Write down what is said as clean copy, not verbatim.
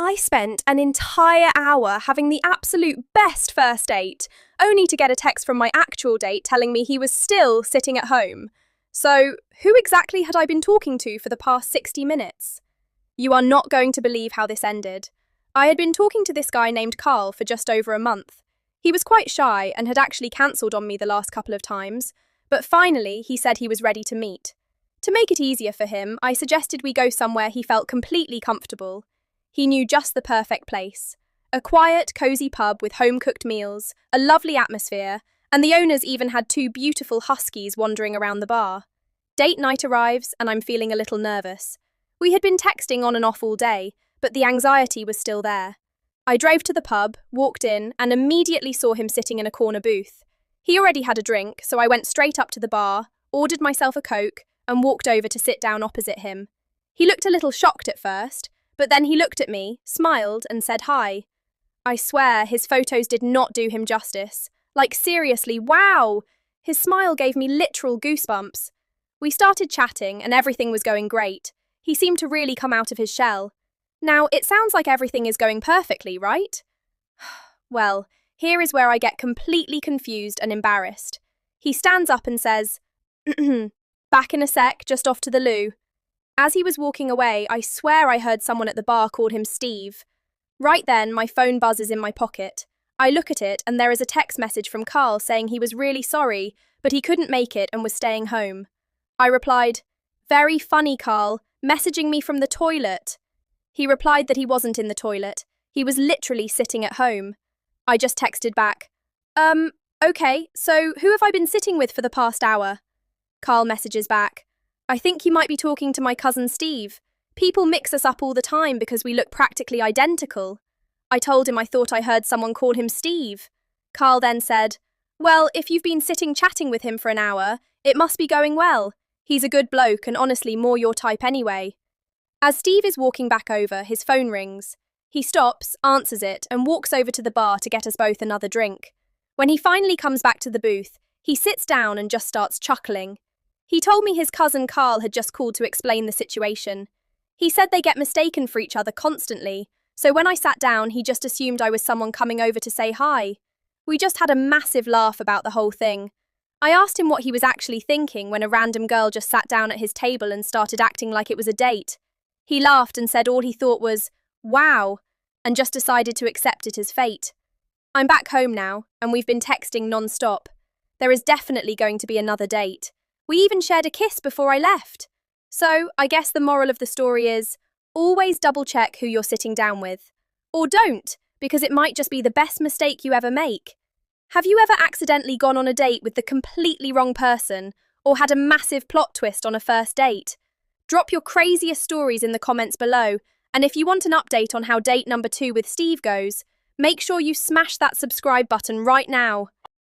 I spent an entire hour having the absolute best first date, only to get a text from my actual date telling me he was still sitting at home. So, who exactly had I been talking to for the past 60 minutes? You are not going to believe how this ended. I had been talking to this guy named Carl for just over a month. He was quite shy and had actually cancelled on me the last couple of times, but finally he said he was ready to meet. To make it easier for him, I suggested we go somewhere he felt completely comfortable. He knew just the perfect place. A quiet, cosy pub with home-cooked meals, a lovely atmosphere, and the owners even had two beautiful huskies wandering around the bar. Date night arrives, and I'm feeling a little nervous. We had been texting on and off all day, but the anxiety was still there. I drove to the pub, walked in, and immediately saw him sitting in a corner booth. He already had a drink, so I went straight up to the bar, ordered myself a Coke, and walked over to sit down opposite him. He looked a little shocked at first, but then he looked at me, smiled, and said hi. I swear his photos did not do him justice. Like, seriously, wow! His smile gave me literal goosebumps. We started chatting, and everything was going great. He seemed to really come out of his shell. Now, it sounds like everything is going perfectly, right? Well, here is where I get completely confused and embarrassed. He stands up and says, "Back in a sec, just off to the loo." As he was walking away, I swear I heard someone at the bar call him Steve. Right then, my phone buzzes in my pocket. I look at it, and there is a text message from Carl saying he was really sorry, but he couldn't make it and was staying home. I replied, "Very funny, Carl, messaging me from the toilet." He replied that he wasn't in the toilet. He was literally sitting at home. I just texted back, "Okay, so who have I been sitting with for the past hour?" Carl messages back, "I think you might be talking to my cousin Steve. People mix us up all the time because we look practically identical." I told him I thought I heard someone call him Steve. Carl then said, "Well, if you've been sitting chatting with him for an hour, it must be going well. He's a good bloke and honestly more your type anyway." As Steve is walking back over, his phone rings. He stops, answers it, and walks over to the bar to get us both another drink. When he finally comes back to the booth, he sits down and just starts chuckling. He told me his cousin Carl had just called to explain the situation. He said they get mistaken for each other constantly, so when I sat down, he just assumed I was someone coming over to say hi. We just had a massive laugh about the whole thing. I asked him what he was actually thinking when a random girl just sat down at his table and started acting like it was a date. He laughed and said all he thought was, "Wow," and just decided to accept it as fate. I'm back home now, and we've been texting non-stop. There is definitely going to be another date. We even shared a kiss before I left. So, I guess the moral of the story is, always double-check who you're sitting down with. Or don't, because it might just be the best mistake you ever make. Have you ever accidentally gone on a date with the completely wrong person, or had a massive plot twist on a first date? Drop your craziest stories in the comments below, and if you want an update on how date number 2 with Steve goes, make sure you smash that subscribe button right now.